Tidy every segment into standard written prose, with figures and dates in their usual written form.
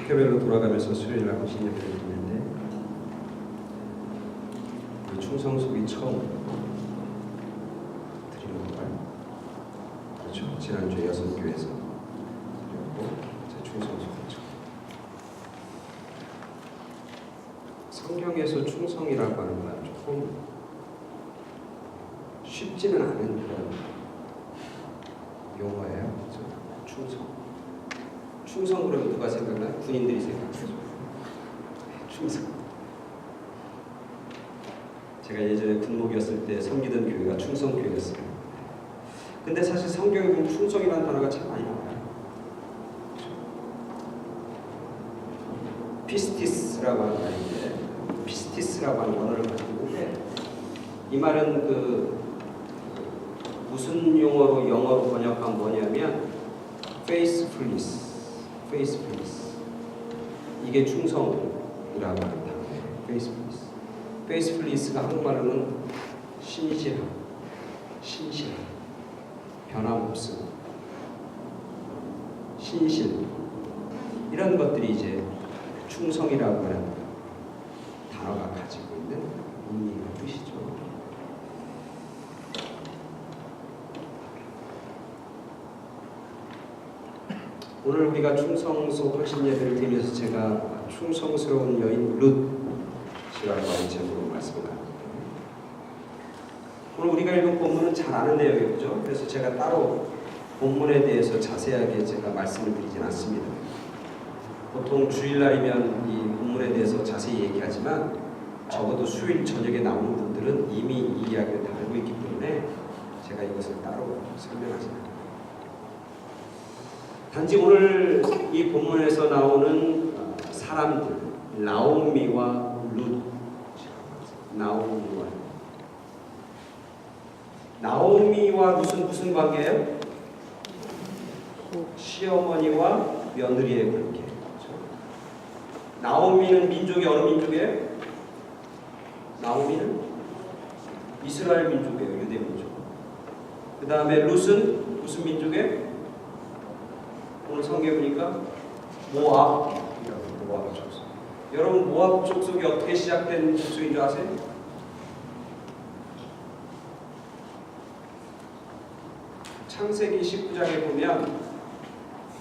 주교별로 돌아가면서 수요일 날 호신 예배를 드리는데 우리 충성숙이 처음 드리는 건가요? 그렇죠. 지난주에 여선교회에서 드렸고 이제 충성숙이죠. 성경에서 충성이라고 하는 건 조금 쉽지는 않은 그런 용어예요. 그렇죠? 충성. 충성 그러면 누가 생각나요? 군인들이 생각나죠. 충성. 제가 예전에 군목이었을 때 섬기던 교회가 충성교회였어요. 근데 사실 성경에 보면 충성이라는 단어가 참 많이 나와요. 피스티스라고 하는 말인데, 피스티스라고 하는 언어를 가지고 있는데, 이 말은 무슨 용어로 영어로 번역하면 뭐냐면 faithfulness. 이게 충성이라고 하는 단어예요. faithfulness가 한국말로는 신실함, 변함없음, 신실 이런 것들이 이제 충성이라고 하는 단어가 가지고 있는 의미와 뜻이죠. 오늘 우리가 충성소 헌신 예배를 드리면서 제가 충성스러운 여인 룻이라고 하는 제목으로 말씀을 나눕니다. 오늘 우리가 읽은 본문은 잘 아는 내용이죠. 그래서 제가 따로 본문에 대해서 자세하게 제가 말씀을 드리진 않습니다. 보통 주일날이면 이 본문에 대해서 자세히 얘기하지만 적어도 수요일 저녁에 나오는 분들은 이미 이 이야기를 다 알고 있기 때문에 제가 이것을 따로 설명하지 않습니다. 단지 오늘 이 본문에서 나오는 사람들, 나오미와 룻, 나오미와 룻은 무슨 관계예요? 시어머니와 며느리의 관계. 그렇죠? 나오미는 민족이 어느 민족이에요? 나오미는 이스라엘 민족이에요, 유대 민족. 그 다음에 룻은 무슨 민족이에요? 오늘 성경에 보니까 모압 족속. 여러분 모압 족속이 어떻게 시작된 족속인 줄 아세요? 창세기 19장에 보면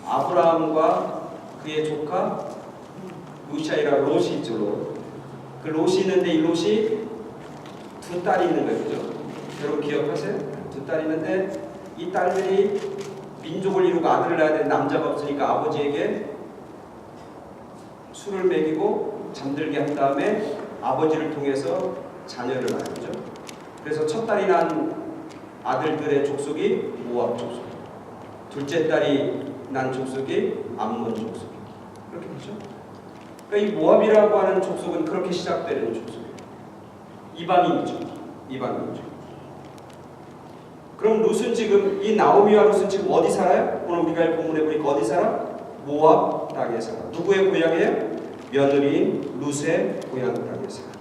아브라함과 그의 조카 루시아이라 롯이 있죠. 그 롯이 있는데 이 롯이 두 딸이 있는 거예요. 그죠? 여러분 기억하세요? 두 딸이 있는데 이 딸들이 민족을 이루고 아들을 낳아야 되는 남자가 없으니까 아버지에게 술을 먹이고 잠들게 한 다음에 아버지를 통해서 자녀를 낳았죠. 그래서 첫 딸이 난 아들들의 족속이 모압 족속, 둘째 딸이 난 족속이 암몬 족속. 그렇게 되죠. 그러니까 이 모압이라고 하는 족속은 그렇게 시작되는 족속이에요. 이방인이죠. 그럼 룻은 지금 이 나오미와 룻은 지금 어디 살아요? 오늘 우리가 본문에 보니까 어디 살아? 모압 땅에 살아. 누구의 고향이에요? 며느리인 룻의 고향 땅에 살아.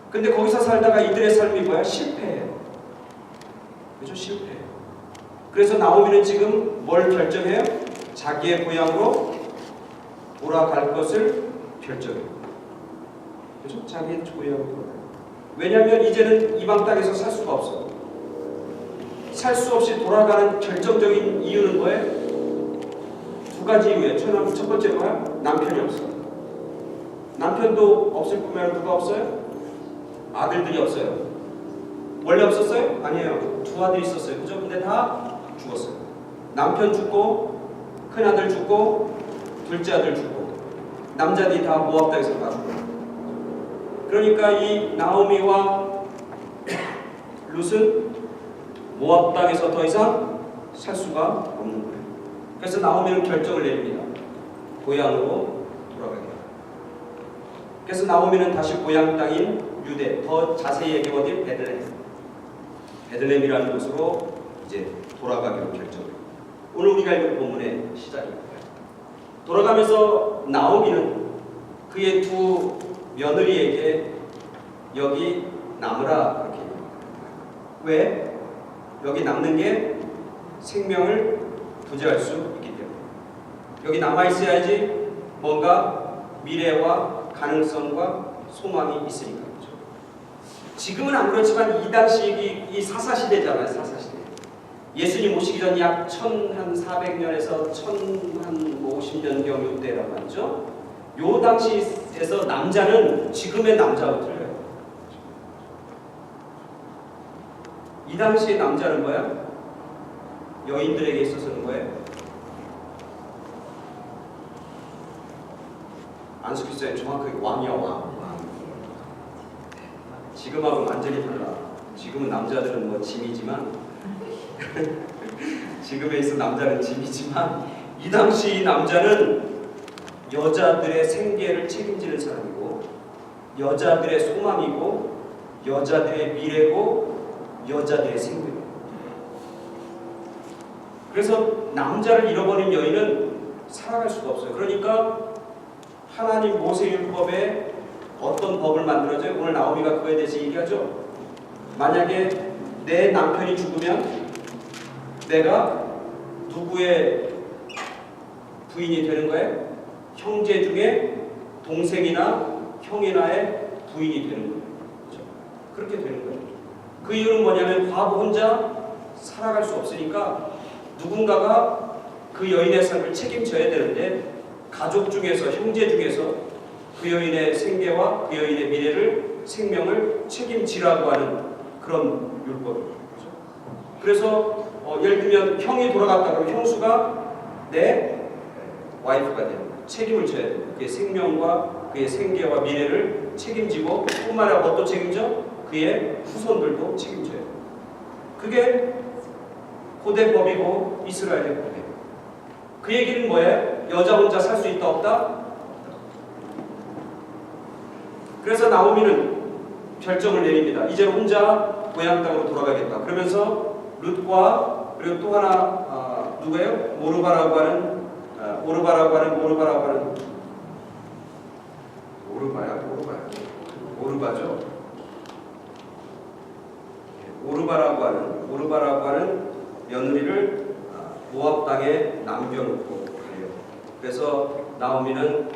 근데 거기서 살다가 이들의 삶이 뭐야? 실패해요. 그죠? 실패해요. 그래서 나오미는 지금 뭘 결정해요? 자기의 고향으로 돌아갈 것을 결정해요. 그죠? 자기의 고향으로 돌아가요. 왜냐하면 이제는 이방 땅에서 살 수가 없어. 살 수 없이 돌아가는 결정적인 이유는 뭐예요? 두 가지 이유예요. 첫 번째 뭐야? 남편이 없어. 남편도 없을 뿐만 아니라 누가 없어요? 아들들이 없어요. 원래 없었어요? 아니에요. 두 아들이 있었어요. 그죠? 근데 다 죽었어요. 남편 죽고, 큰 아들 죽고, 둘째 아들 죽고, 남자들이 다 모압 땅에서 다 죽어요. 그러니까 이 나오미와 룻은 모압 땅에서 더 이상 살 수가 없는 거예요. 그래서 나오미는 결정을 내립니다. 고향으로 돌아가게. 그래서 나오미는 다시 고향 땅인 유대, 더 자세히 얘기하면 어디? 베들레헴이라는 곳으로 이제 돌아가기로 결정해요. 오늘 우리가 읽은 본문의 시작입니다. 돌아가면서 나오미는 그의 두 며느리에게 여기 남으라 그렇게 얘기합니다. 왜? 여기 남는 게 생명을 부재할 수 있기 때문에. 여기 남아있어야지 뭔가 미래와 가능성과 소망이 있으니까. 그렇죠? 지금은 안 그렇지만 이 당시 이 사사시대잖아요. 사사시대. 예수님 오시기 전 약 1400년에서 1050년경 때라고 하죠. 요 당시에서 남자는 지금의 남자하고 틀려요. 이 당시의 남자는 뭐야? 여인들에게 있어서는 뭐예요? 안수기사에 정확하게 왕이야, 왕. 지금하고는 완전히 달라. 지금은 남자들은 뭐 짐이지만 지금에 있어 남자는 짐이지만 이 당시 남자는 여자들의 생계를 책임지는 사람이고 여자들의 소망이고 여자들의 미래고 여자들의 생명. 그래서 남자를 잃어버린 여인은 살아갈 수가 없어요. 그러니까 하나님 모세율법에 어떤 법을 만들어줘요? 오늘 나오미가 그거에 대해서 얘기하죠. 만약에 내 남편이 죽으면 내가 누구의 부인이 되는 거예요? 형제 중에 동생이나 형이나의 부인이 되는 거예요. 그렇죠? 그렇게 되는 거예요. 그 이유는 뭐냐면 과부 혼자 살아갈 수 없으니까 누군가가 그 여인의 삶을 책임져야 되는데 가족 중에서 형제 중에서 그 여인의 생계와 그 여인의 미래를 생명을 책임지라고 하는 그런 율법이에요. 그래서 예를 들면 형이 돌아갔다 그러면 형수가 내 와이프가 되는 거예요. 책임을 져야 돼요. 그의 생명과 그의 생계와 미래를 책임지고 뿐만 아니라 뭣도 책임져? 그의 후손들도 책임져야 돼요. 그게 고대 법이고 이스라엘의 법이에요. 그 얘기는 뭐예요? 여자 혼자 살 수 있다 없다? 그래서 나오미는 결정을 내립니다. 이제 혼자 고향 땅으로 돌아가겠다. 그러면서 룻과 그리고 또 하나 누구예요? 오르바라고 하는 오르바죠. 오르바라고 하는 며느리를 모압 땅에 남겨놓고 가요. 그래서 나오미는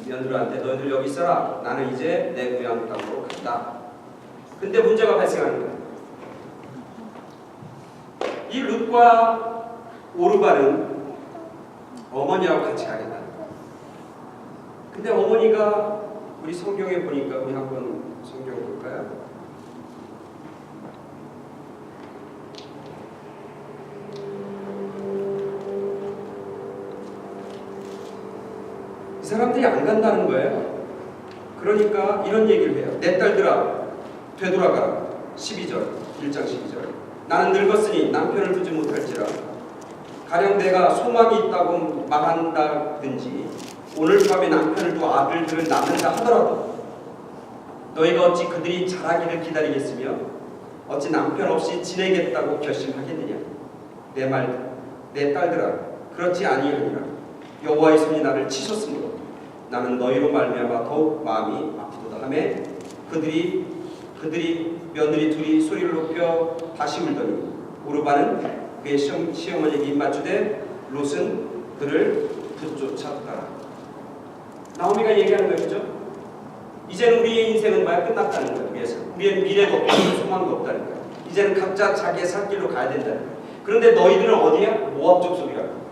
며느리한테 너희들 여기 있어라. 나는 이제 내 고향 땅으로 간다. 근데 문제가 발생하는 거예요. 이 룻과 오르바는 어머니하고 같이 가겠다는 거예요. 근데 어머니가 우리 성경에 보니까 우리 한번 성경 볼까요? 이 사람들이 안 간다는 거예요. 그러니까 이런 얘기를 해요. 내 딸들아 되돌아가라. 12절 1장 12절 나는 늙었으니 남편을 두지 못할지라 가령 내가 소망이 있다고 말한다든지 오늘 밤에 남편을 두 아들들을 낳는다 하더라도 너희가 어찌 그들이 자라기를 기다리겠으며 어찌 남편 없이 지내겠다고 결심하겠느냐. 내 딸들아 그렇지 아니하니라. 여호와의 손이 나를 치셨으므로 나는 너희로 말미암아 더욱 마음이 아프도다 하매 그들이 며느리 둘이 소리를 높여 다시 울더니 오르바는 그의 시어머니에게 입맞추되 롯은 그를 붙쫓았더라. 나오미가 얘기하는 것이죠. 이제는 우리의 인생은 뭐야? 끝났다는 거예요. 우리의 미래도 없고 소망도 없다는 거예요. 이제는 각자 자기의 살 길로 가야 된다는 거예요. 그런데 너희들은 어디야? 모압 족속이라고.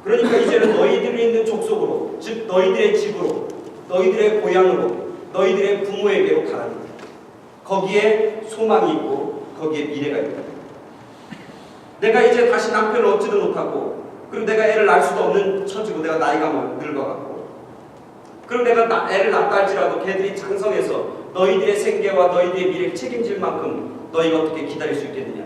그러니까 이제는 너희들이 있는 족속으로, 즉 너희들의 집으로, 너희들의 고향으로, 너희들의 부모에게로 가라는 거예요. 거기에 소망이 있고 거기에 미래가 있다. 내가 이제 다시 남편을 얻지도 못하고 그리고 내가 애를 낳을 수도 없는 처지고 내가 나이가 늙어갖고 그럼 내가 애를 낳다 할지라도 걔들이 장성해서 너희들의 생계와 너희들의 미래를 책임질 만큼 너희가 어떻게 기다릴 수 있겠느냐.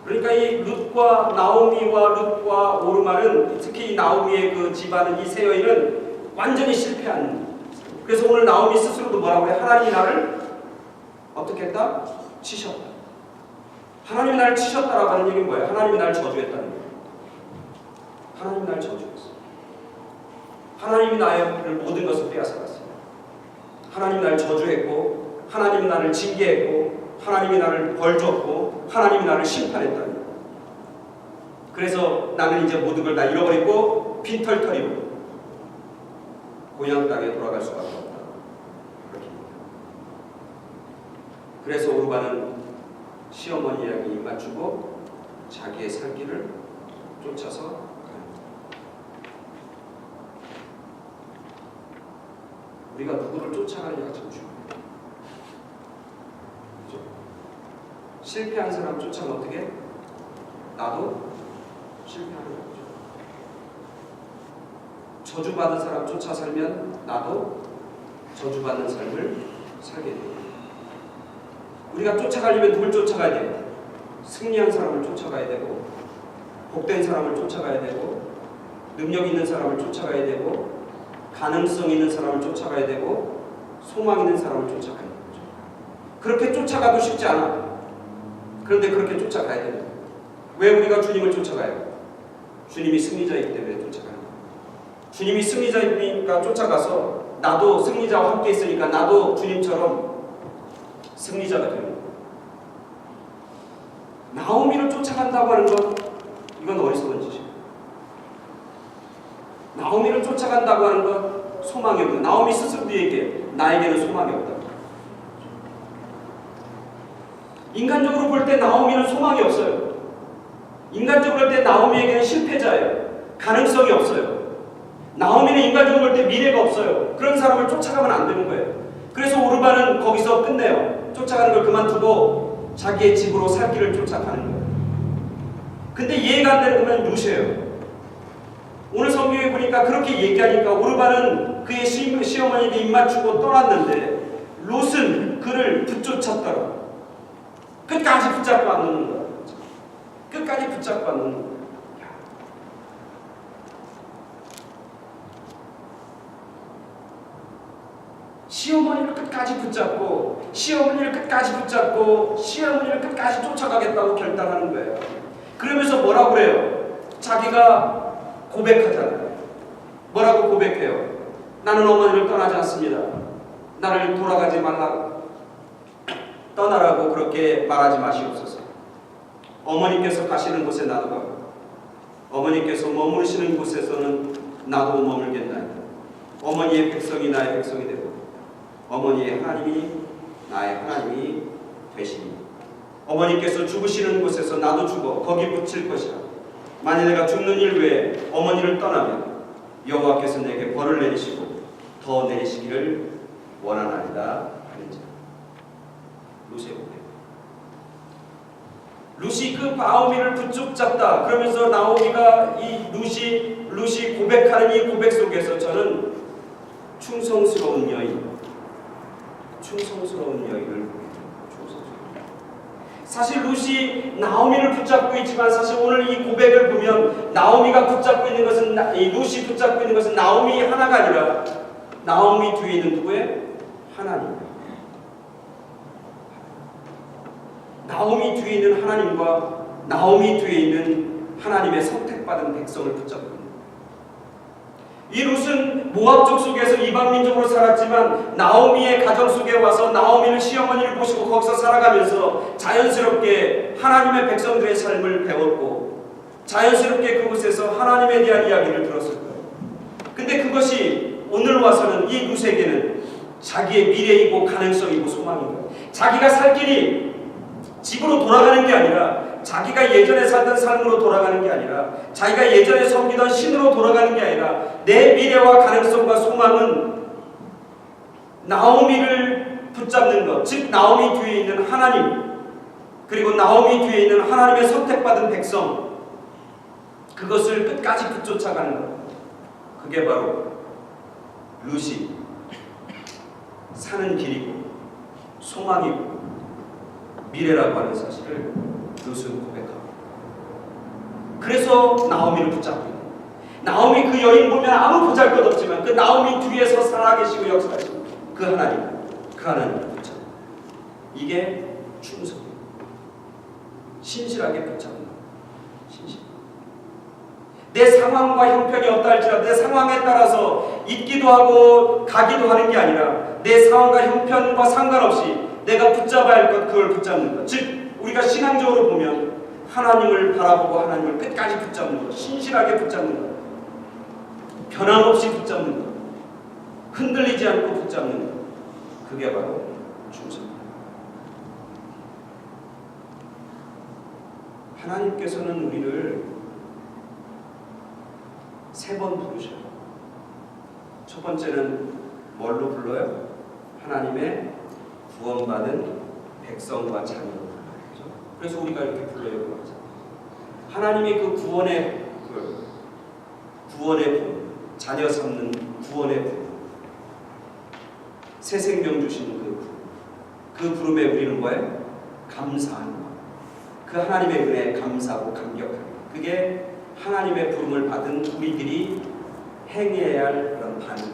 그러니까 이 룻과 나오미와 룻과 오르마는 특히 이 나오미의 그 집안은 이 세 여인은 완전히 실패한. 그래서 오늘 나오미 스스로도 뭐라고 해? 하나님이 나를 어떻게 했다? 치셨다. 하나님이 나를 치셨다라고 하는 얘기는 뭐예요? 하나님이 나를 저주했다는 거예요. 하나님이 나를 저주했어. 하나님이 나의 모든 것을 빼앗아갔어요. 하나님이 나를 저주했고 하나님이 나를 징계했고 하나님이 나를 벌 줬고 하나님이 나를 심판했다는 거예요. 그래서 나는 이제 모든 걸 다 잃어버리고 빈털터리로 고향 땅에 돌아갈 수밖에 없다. 그렇게. 그래서 오르반은 시어머니에게 입맞추고 자기의 살 길을 쫓아서 가는 거예요. 우리가 누구를 쫓아가느냐가 참 중요해요. 그렇죠? 실패한 사람 쫓아가면 어떻게? 나도 실패하는 거죠. 저주받은 사람 쫓아 살면 나도 저주받는 삶을 살게 돼요. 우리가 쫓아가려면 누굴 쫓아가야 돼요? 승리한 사람을 쫓아가야 되고, 복된 사람을 쫓아가야 되고, 능력 있는 사람을 쫓아가야 되고, 가능성 있는 사람을 쫓아가야 되고, 소망 있는 사람을 쫓아가야 되는 거죠. 그렇게 쫓아가도 쉽지 않아. 그런데 그렇게 쫓아가야 됩니다. 왜 우리가 주님을 쫓아가요? 주님이 승리자이기 때문에 쫓아가는 거예요. 주님이 승리자이니까 쫓아가서 나도 승리자와 함께 있으니까 나도 주님처럼 승리자가 되는 거예요. 나오미를 쫓아간다고 하는 건 이건 어리석은 짓이에요. 나오미를 쫓아간다고 하는 건 소망이 없는, 나오미 스스로도 얘기해. 나에게는 소망이 없다. 인간적으로 볼 때 나오미는 소망이 없어요. 인간적으로 볼 때 나오미에게는 실패자예요. 가능성이 없어요. 나오미는 인간적으로 볼 때 미래가 없어요. 그런 사람을 쫓아가면 안 되는 거예요. 그래서 오르반은 거기서 끝내요. 쫓아가는 걸 그만두고 자기의 집으로 살 길을 쫓아가는 거예요. 근데 이해가 안 되는 거면 루시예요. 오늘 성경에 보니까 그렇게 얘기하니까 오르반은 그의 시어머니에게 입맞추고 떠났는데 롯은 그를 붙쫓았더라. 끝까지 붙잡고 안 놓는 거야. 끝까지 붙잡고 안 놓는 거야. 시어머니를 끝까지 붙잡고 시어머니를 끝까지 붙잡고 시어머니를 끝까지 쫓아가겠다고 결단하는 거예요. 그러면서 뭐라고 그래요? 자기가 고백하잖아요. 뭐라고 고백해요? 나는 어머니를 떠나지 않습니다. 나를 돌아가지 말라, 떠나라고 그렇게 말하지 마시옵소서. 어머니께서 가시는 곳에 나도 가고 어머니께서 머무르시는 곳에서는 나도 머물겠나이다. 어머니의 백성이 나의 백성이 되고 어머니의 하나님이 나의 하나님이 되시니 어머니께서 죽으시는 곳에서 나도 죽어 거기 붙일 것이라. 만일 내가 죽는 일 외에 어머니를 떠나면 여호와께서 내게 벌을 내리시고 더 내리시기를 원하나이다 하는지라. 룻의 고백. 룻이 그 나오미를 붙잡다. 그러면서 나오미가 이 룻이 고백하는 이 고백 속에서 저는 충성스러운 여인을 보게. 사실 룻이 나오미를 붙잡고 있지만 사실 오늘 이 고백을 보면 나오미가 붙잡고 있는 것은 룻이 붙잡고 있는 것은 나오미 하나가 아니라 나오미 뒤에 있는 누구의? 하나님. 나오미 뒤에 있는 하나님과 나오미 뒤에 있는 하나님의 선택받은 백성을 붙잡고 있는 거예요. 이 룻은 모압족 속에서 이방민족으로 살았지만 나오미의 가정 속에 와서 나오미는 시어머니를 모시고 거기서 살아가면서 자연스럽게 하나님의 백성들의 삶을 배웠고 자연스럽게 그곳에서 하나님에 대한 이야기를 들었을 거예요. 근데 그것이 오늘 와서는 이 룻에게는 자기의 미래이고 가능성이고 소망인 거예요. 자기가 살 길이 집으로 돌아가는 게 아니라 자기가 예전에 살던 삶으로 돌아가는 게 아니라 자기가 예전에 섬기던 신으로 돌아가는 게 아니라 내 미래와 가능성과 소망은 나오미를 붙잡는 것, 즉 나오미 뒤에 있는 하나님, 그리고 나오미 뒤에 있는 하나님의 선택받은 백성, 그것을 끝까지 붙쫓아가는 것. 그게 바로 룻이 사는 길이고 소망이고 미래라고 하는 사실을 룻은 고백하고, 그래서 나오미를 붙잡고 있는 거예요. 나오미 그 여인 보면 아무 보잘것없지만 그 나오미 뒤에서 살아계시고 역사하시는 그 하나님을 붙잡고, 이게 충성이에요. 신실하게 붙잡는 거예요. 신실. 내 상황과 형편이 없다 할지라도 내 상황에 따라서 있기도 하고 가기도 하는 게 아니라 내 상황과 형편과 상관없이 내가 붙잡아야 할 것, 그걸 붙잡는 것. 즉 우리가 신앙적으로 보면 하나님을 바라보고 하나님을 끝까지 붙잡는 것, 신실하게 붙잡는 것, 변함없이 붙잡는 것, 흔들리지 않고 붙잡는 것, 그게 바로 충성입니다. 하나님께서는 우리를 3번 부르셔요. 첫 번째는 뭘로 불러요? 하나님의 구원받은 백성과 자녀로 불러요. 그래서 우리가 이렇게 불러요. 하나님이 그 구원의 부름, 자녀 삼는 구원의 부름, 새 생명 주시는 그 부름에 우리는 뭐예요? 감사하는 것. 그 하나님의 은혜에 감사하고 감격하는 것. 그게 하나님의 부름을 받은 우리들이 행해야 할 그런 반응.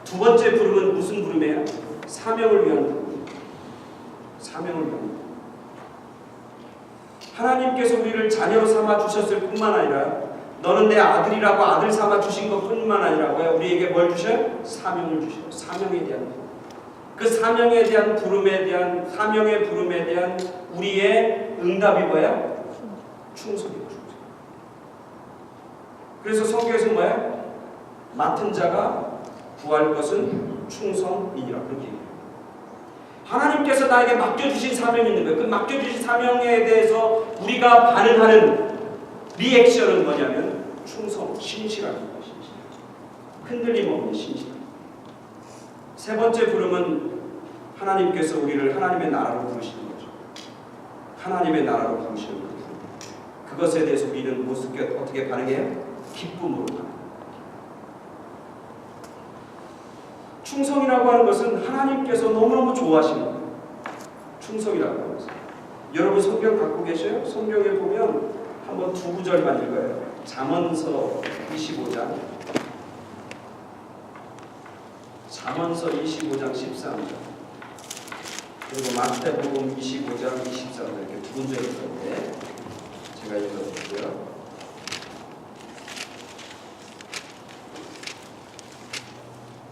두 번째 부름은 무슨 부름이에요? 사명을 위한 부름. 사명을 위한 부름. 하나님께서 우리를 자녀로 삼아 주셨을 뿐만 아니라 너는 내 아들이라고 아들 삼아 주신 것 뿐만 아니라 우리에게 뭘 주셔요? 사명을 주셔요. 사명에 대한 부름. 그 사명에 대한 부름에 대한 사명의 부름에 대한 우리의 응답이 뭐야? 충성이에요. 충성. 그래서 성경에서 뭐야? 맡은 자가 구할 것은 충성이니라 그렇게 얘기해요. 하나님께서 나에게 맡겨주신 사명이 있는 거예요. 그 맡겨주신 사명에 대해서 우리가 반응하는 리액션은 뭐냐면 충성, 신실한 거예요. 신실. 흔들림 없는 신실. 세 번째 부름은 하나님께서 우리를 하나님의 나라로 부르시는 거죠. 하나님의 나라로 부르시는 거죠. 그것에 대해서 우리는 어떻게 반응해요? 기쁨으로 반응해요. 충성이라고 하는 것은 하나님께서 너무너무 좋아하시는 거예요. 충성이라고 하는 것은. 여러분 성경 갖고 계셔요? 성경에 보면 한번 2구절만 읽어요. 잠언서 25장 13절 그리고 마태복음 25장 23절 이렇게 2군절이 있는데 제가 읽어드릴게요.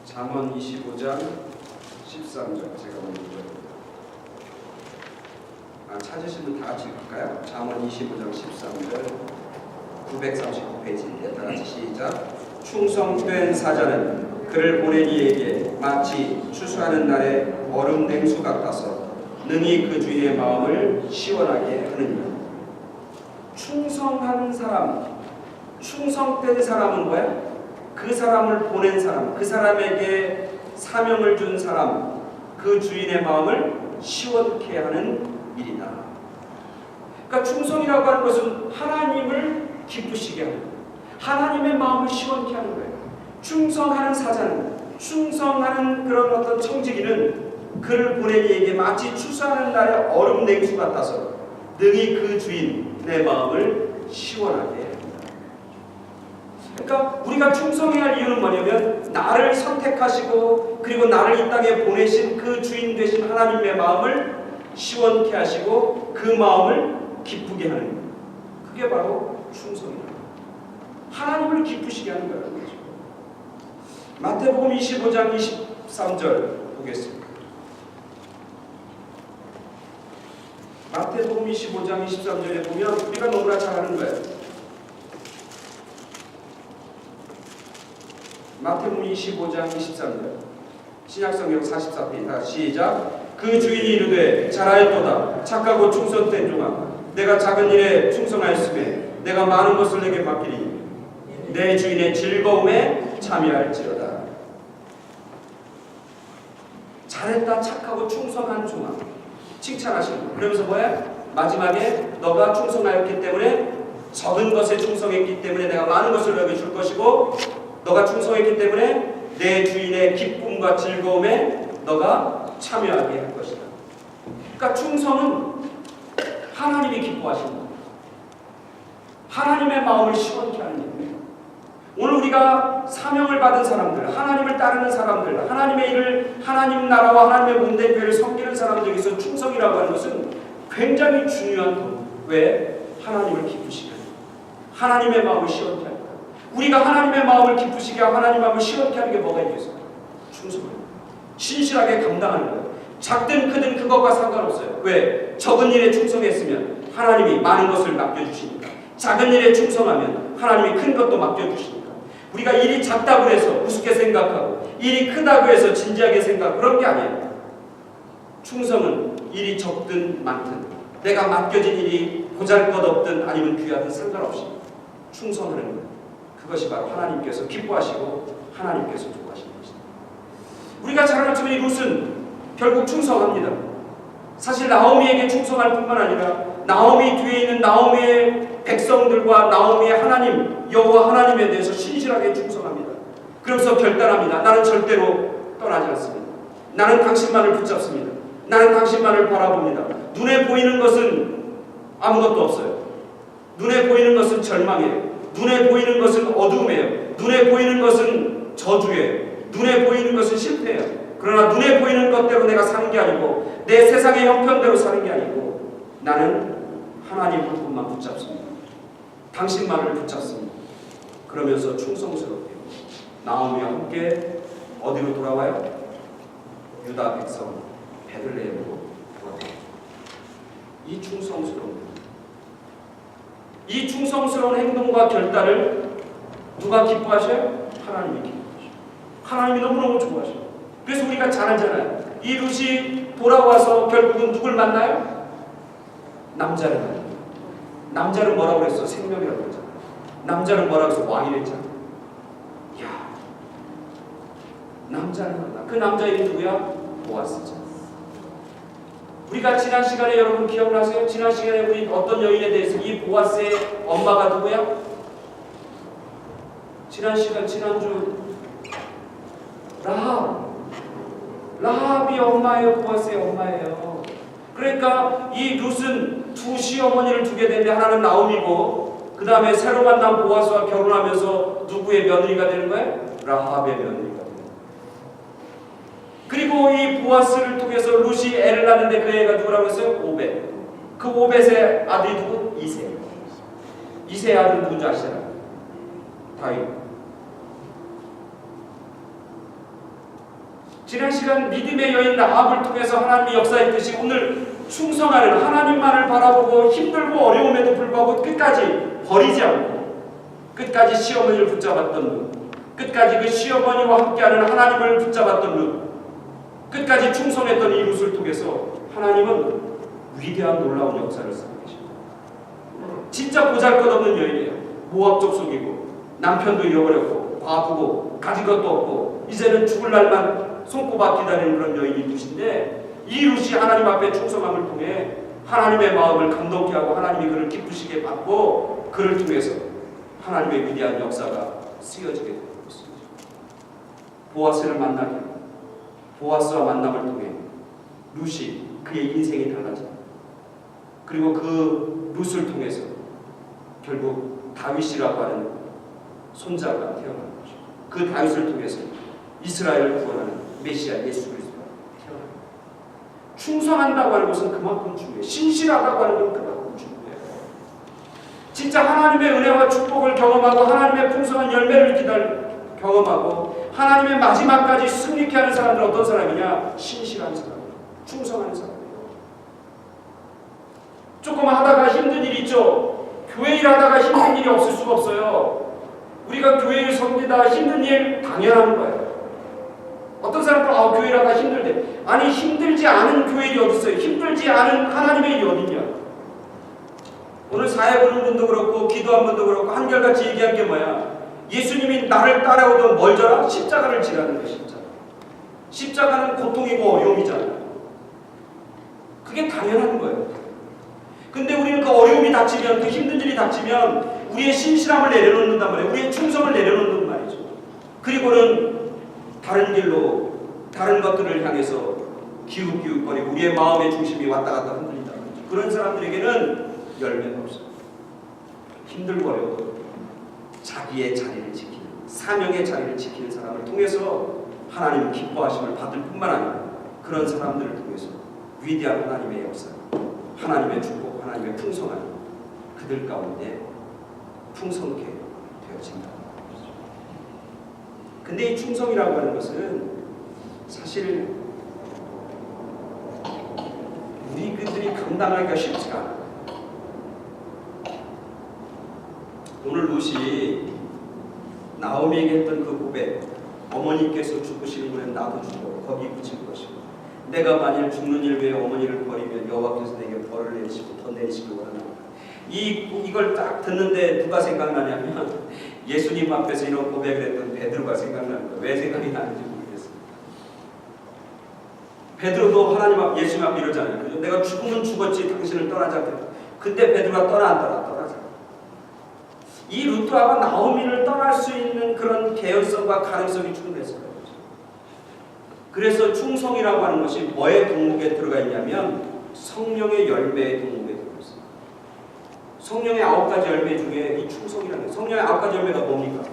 잠언 25장 13절 제가 먼저 읽어드릴게요. 찾으시면 다 같이 읽을까요? 잠언 25장 13절 939페이지인데 다 같이 시작. 충성된 사자는 그를 보낸 이에게 마치 추수하는 날의 얼음 냉수 같아서 능히 그 주인의 마음을 시원하게 하느니라. 충성한 사람, 충성된 사람은 뭐야? 그 사람을 보낸 사람, 그 사람에게 사명을 준 사람, 그 주인의 마음을 시원케 하는 일이다. 그러니까 충성이라고 하는 것은 하나님을 기쁘시게 하는 거예요. 하나님의 마음을 시원케 하는 거예요. 충성하는 사자는, 충성하는 그런 어떤 청지기는 그를 보낸 이에게 마치 추수하는 날의 얼음 냉수 같아서 능히 그 주인의 마음을 시원하게 합니다. 그러니까 우리가 충성해야 할 이유는 뭐냐면 나를 선택하시고 그리고 나를 이 땅에 보내신 그 주인 되신 하나님의 마음을 시원케 하시고 그 마음을 기쁘게 하는 거예요. 그게 바로 충성이다. 하나님을 기쁘시게 하는 거라는 거죠. 마태복음 25장 23절 보겠습니다. 마태복음 25장 23절에 보면 우리가 너무나 잘 아는 거예요. 마태복음 25장 23절 신약성경 44페이지 다 시작. 그 주인이 이르되 잘하였도다 착하고 충성된 종아 내가 작은 일에 충성하였으며 내가 많은 것을 내게 맡기니 내 주인의 즐거움에 참여할지어다. 잘했다 착하고 충성한 종아 칭찬하시는 거예요. 그러면서 뭐야? 마지막에 너가 충성하였기 때문에 적은 것에 충성했기 때문에 내가 많은 것을 너에게 줄 것이고 너가 충성했기 때문에 내 주인의 기쁨과 즐거움에 너가 참여하게 할 것이다. 그러니까 충성은 하나님이 기뻐하시는 거예요. 하나님의 마음을 시원케 하는 일이에요. 오늘 우리가 사명을 받은 사람들, 하나님을 따르는 사람들, 하나님의 일을 하나님 나라와 하나님의 몸된 교회를 섬기는 사람들에게서 충성이라고 하는 것은 굉장히 중요한 것. 왜? 하나님을 기쁘시게 하는 거예요. 하나님의 마음을 시원케 하는 거예요. 우리가 하나님의 마음을 기쁘시게 하고 하나님의 마음을 시원케 하는 게 뭐가 있겠어요? 충성입니다. 신실하게 감당하는 거예요. 작든 크든 그것과 상관없어요. 왜? 적은 일에 충성했으면 하나님이 많은 것을 맡겨주시니까. 작은 일에 충성하면 하나님이 큰 것도 맡겨주시니까. 우리가 일이 작다고 해서 우습게 생각하고 일이 크다고 해서 진지하게 생각하고 그런 게 아니에요. 충성은 일이 적든 많든 내가 맡겨진 일이 보잘것없든 아니면 귀하든 상관없이 충성하는 거예요. 그것이 바로 하나님께서 기뻐하시고 하나님께서 좋아하시는 것입니다. 우리가 잘 알지만 이 룻은 결국 충성합니다. 사실 나오미에게 충성할 뿐만 아니라 나오미 뒤에 있는 나오미의 백성들과 나오미의 하나님 여호와 하나님에 대해서 신실하게 충성합니다. 그러면서 결단합니다. 나는 절대로 떠나지 않습니다. 나는 당신만을 붙잡습니다. 나는 당신만을 바라봅니다. 눈에 보이는 것은 아무것도 없어요. 눈에 보이는 것은 절망이에요. 눈에 보이는 것은 어두움이에요. 눈에 보이는 것은 저주예요. 눈에 보이는 것은 실패예요. 그러나 눈에 보이는 것대로 내가 사는 게 아니고 내 세상의 형편대로 사는 게 아니고 나는 하나님 한 분만 붙잡습니다. 당신만을 붙잡습니다. 그러면서 충성스럽게 나오미와 함께 어디로 돌아와요? 유다 백성 베들레헴으로 돌아와요. 이 충성스러운 행동과 결단을 누가 기뻐하셔요? 하나님이 기뻐하셔요. 하나님이 너무너무 좋아하셔요. 그래서 우리가 잘 알잖아요. 이 룻이 돌아와서 결국은 누굴 만나요? 남자를 만나요. 남자를 뭐라고 그랬어? 생명이라고 그랬잖아요. 남자를 뭐라고 해서 왕이랬잖아요. 이야, 남자를 만나. 그 남자 이름이 누구야? 보아스죠. 우리가 지난 시간에 여러분 기억나세요? 지난 시간에 우리 어떤 여인에 대해서 이 보아스의 엄마가 누구야? 지난주 라합이 엄마예요. 보아스의 엄마예요. 그러니까 이 룻은 두 시어머니를 두게 되는데 하나는 나오미고 그 다음에 새로 만난 보아스와 결혼하면서 누구의 며느리가 되는 거예요? 라합의 며느리가 되는 거예요. 그리고 이 보아스를 통해서 룻이 애를 낳는데 그 애가 누구라고 했어요? 오벳. 그 오벳의 아들이 누구? 이세. 이세의 아들은 누군지 아시잖아요? 다윗. 지난 시간 믿음의 여인 라합을 통해서 하나님의 역사했듯이 오늘 충성하는 하나님만을 바라보고 힘들고 어려움에도 불구하고 끝까지 버리지 않고 끝까지 시어머니를 붙잡았던 룻, 끝까지 그 시어머니와 함께하는 하나님을 붙잡았던 룻, 끝까지 충성했던 이 룻을 통해서 하나님은 위대한 놀라운 역사를 쌓고 계십니다. 진짜 보잘것없는 여인이에요. 모압 족속이고 남편도 잃어버렸고 과부고 가진 것도 없고 이제는 죽을 날만 손꼽아 기다리는 그런 여인이 룻인데 이 룻이 하나님 앞에 충성함을 통해 하나님의 마음을 감동케 하고 하나님이 그를 기쁘시게 받고 그를 통해서 하나님의 위대한 역사가 쓰여지게 되고 있습니다. 보아스를 만나게 하고 보아스와 만남을 통해 룻이 그의 인생이 달라집니다. 그리고 그 룻을 통해서 결국 다윗이라고 하는 손자가 태어난 거죠. 그 다윗을 통해서 이스라엘을 구원하는 메시아 예수 그리스도가 태어납니다. 충성한다고 하는 것은 그만큼 중요해요. 신실하다고 하는 건 그만큼 중요해요. 진짜 하나님의 은혜와 축복을 경험하고 하나님의 풍성한 열매를 경험하고 하나님의 마지막까지 승리케 하는 사람들은 어떤 사람이냐? 신실한 사람이에요. 충성하는 사람이에요. 조금 하다가 힘든 일이 있죠. 교회 일 하다가 힘든 일이 없을 수가 없어요. 우리가 교회를 섬기다 힘든 일 당연한 거예요. 어떤 사람들은 교회 일 하다가 힘들대. 아니 힘들지 않은 교회 일이 어디 있어요? 힘들지 않은 하나님의 일이 어디냐? 오늘 사회 보는 분도 그렇고 기도한 분도 그렇고 한결같이 얘기한 게 뭐야? 예수님이 나를 따라오던 뭘 져라? 십자가를 지라는 거예요. 십자가는 고통이고 어려움이잖아요. 그게 당연한 거예요. 근데 우리는 그 어려움이 닥치면 그 힘든 일이 닥치면 우리의 신실함을 내려놓는단 말이에요. 우리의 충성을 내려놓는 말이죠. 그리고는 다른 길로 다른 것들을 향해서 기웃기웃거리고 우리의 마음의 중심이 왔다 갔다 흔들린다 말이죠. 그런 사람들에게는 열매가 없어요. 힘들고 어려워도 자기의 자리를 지키는 사명의 자리를 지키는 사람을 통해서 하나님 기뻐하심을 받을 뿐만 아니라 그런 사람들을 통해서 위대한 하나님의 역사, 하나님의 축복, 하나님의 풍성함이 그들 가운데 풍성케 되어진다. 근데 이 충성이라고 하는 것은 사실 그들이 감당하기가 쉽지가 않아. 오늘 룻이 나오미에게 했던 그 고백, 어머니께서 죽으시는 분은 나도 죽어 거기 붙일 것이고, 내가 만일 죽는 일 외에 어머니를 버리면 여호와께서 내게 벌을 내리시고 더 내리시길 원하나이다. 이걸 딱 듣는데 누가 생각나냐면 예수님 앞에서 이런 고백을 했던 베드로가 생각나는 거예요. 왜 생각이 나는지 모르겠어요. 베드로도 하나님 앞, 예수님 앞에 이러잖아요. 그죠? 내가 죽으면 죽었지 당신을 떠나지 않겠다. 그때 베드로가 떠나 안 떠나? 떠나자. 이 룻하고 나오미를 떠날 수 있는 그런 개연성과 가능성이 충분했을 거예요. 그래서 충성이라고 하는 것이 뭐의 덕목에 들어가 있냐면 성령의 열매의 덕목에 들어가 있어요. 성령의 9가지 열매 중에 이 충성이라는 거예요. 성령의 9가지 열매가 뭡니까?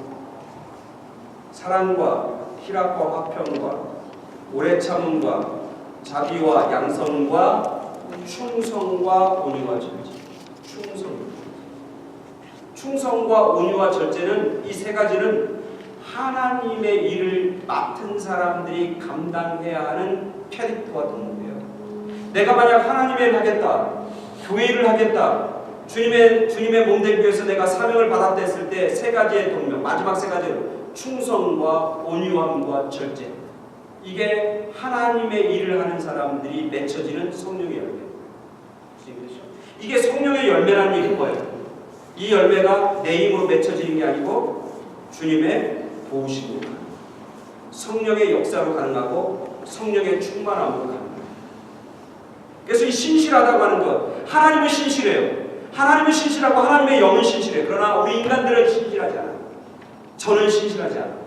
사랑과 희락과 화평과 오래 참음과 자비와 양선과 충성과 온유와 절제. 충성과 온유와 절제는 이 세 가지는 하나님의 일을 맡은 사람들이 감당해야 하는 캐릭터와 덕목이에요. 내가 만약 하나님의 일을 하겠다, 교회 일을 하겠다, 주님의 몸된 교회에서 내가 사명을 받았다 했을 때 세 가지의 덕목, 마지막 세 가지로 충성과 온유함과 절제. 이게 하나님의 일을 하는 사람들이 맺혀지는 성령의 열매. 이게 성령의 열매라는 얘기는 뭐예요? 이 열매가 내 힘으로 맺혀지는 게 아니고 주님의 도우심으로 가능해요. 성령의 역사로 가능하고 성령의 충만함으로 가능해요. 그래서 이 신실하다고 하는 것, 하나님은 신실해요. 하나님은 신실하고 하나님의 영은 신실해요. 그러나 우리 인간들은 신실하지 않아요. 저는 신실하지 않아요.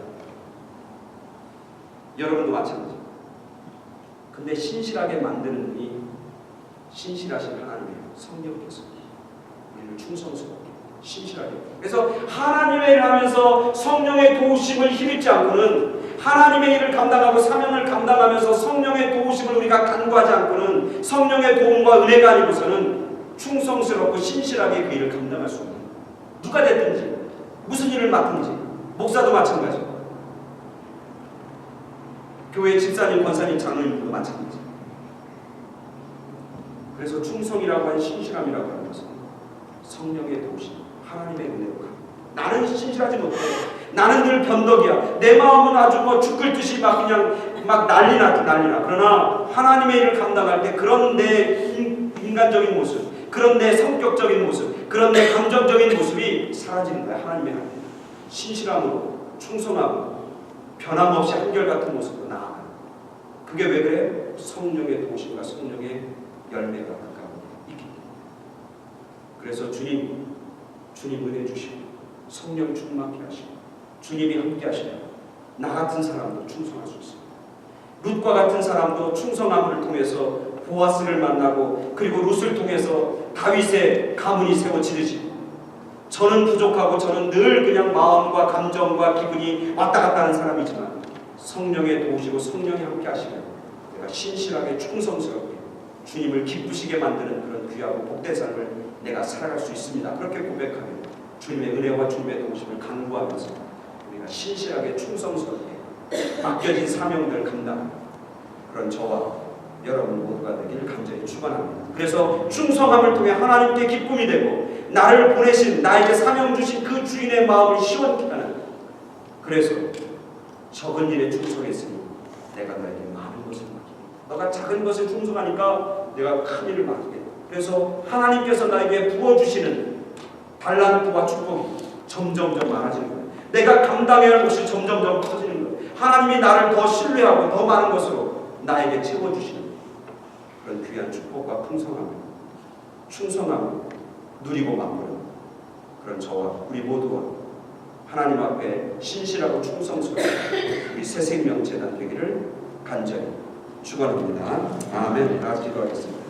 여러분도 마찬가지예요. 근데 신실하게 만드는 분이 신실하신 하나님이에요. 성령께서 우리를 충성스럽게 신실하게. 그래서 하나님의 일을 하면서 성령의 도우심을 힘입지 않고는, 하나님의 일을 감당하고 사명을 감당하면서 성령의 도우심을 우리가 간구하지 않고는, 성령의 도움과 은혜가 아니고서는 충성스럽고 신실하게 그 일을 감당할 수 없는, 누가 됐든지 무슨 일을 맡든지, 목사도 마찬가지고 교회 집사님, 권사님, 장로님도 마찬가지. 그래서 충성이라고 하는 신실함이라고 하는 것은 성령의 도우심, 하나님의 은혜로 가. 나는 신실하지 못해. 나는 늘 변덕이야. 내 마음은 아주 죽을 듯이 그냥 난리나. 그러나 하나님의 일을 감당할 때 그런 내 인간적인 모습, 그런 내 성격적인 모습, 그런 내 감정적인 모습이 사라지는 거야. 하나님의 하나님. 신실함으로, 충성함으로, 변함없이 한결같은 모습으로 나아가. 그게 왜 그래? 성령의 도우심과 성령의 열매가 가까워 있기 때문에. 그래서 주님 은혜 주시고 성령 충만케 하시고 주님이 함께 하시면 나 같은 사람도 충성할 수 있습니다. 룻과 같은 사람도 충성함을 통해서 보아스를 만나고, 그리고 룻을 통해서 다윗의 가문이 세워지듯이 저는 부족하고 저는 늘 그냥 마음과 감정과 기분이 왔다 갔다 하는 사람이지만 성령의 도우시고 성령이 함께 하시면 내가 신실하게 충성스럽게 주님을 기쁘시게 만드는 그런 귀하고 복된 삶을 내가 살아갈 수 있습니다. 그렇게 고백하면 주님의 은혜와 주님의 도우심을 간구하면서 우리가 신실하게 충성스럽게 맡겨진 사명들을 감당하는 그런 저와 여러분 모두가 되기를 간절히 축원합니다. 그래서 충성함을 통해 하나님께 기쁨이 되고 나를 보내신, 나에게 사명 주신 그 주인의 마음을 시원케 하는, 그래서 적은 일에 충성했으니 내가 너에게 많은 것을 맡기겠다. 너가 작은 것에 충성하니까 내가 큰 일을 맡기겠다. 그래서 하나님께서 나에게 부어주시는 달란트와 축복이 점점점 많아지는 거예요. 내가 감당해야 할 것이 점점점 커지는 거예요. 하나님이 나를 더 신뢰하고 더 많은 것으로 나에게 채워주시는 그런 귀한 축복과 풍성함을, 충성함을 누리고 맛보는 그런 저와 우리 모두가 하나님 앞에 신실하고 충성스러운 우리 새생명재단 되기를 간절히 축원합니다. 아멘. 다 같이 기도하겠습니다.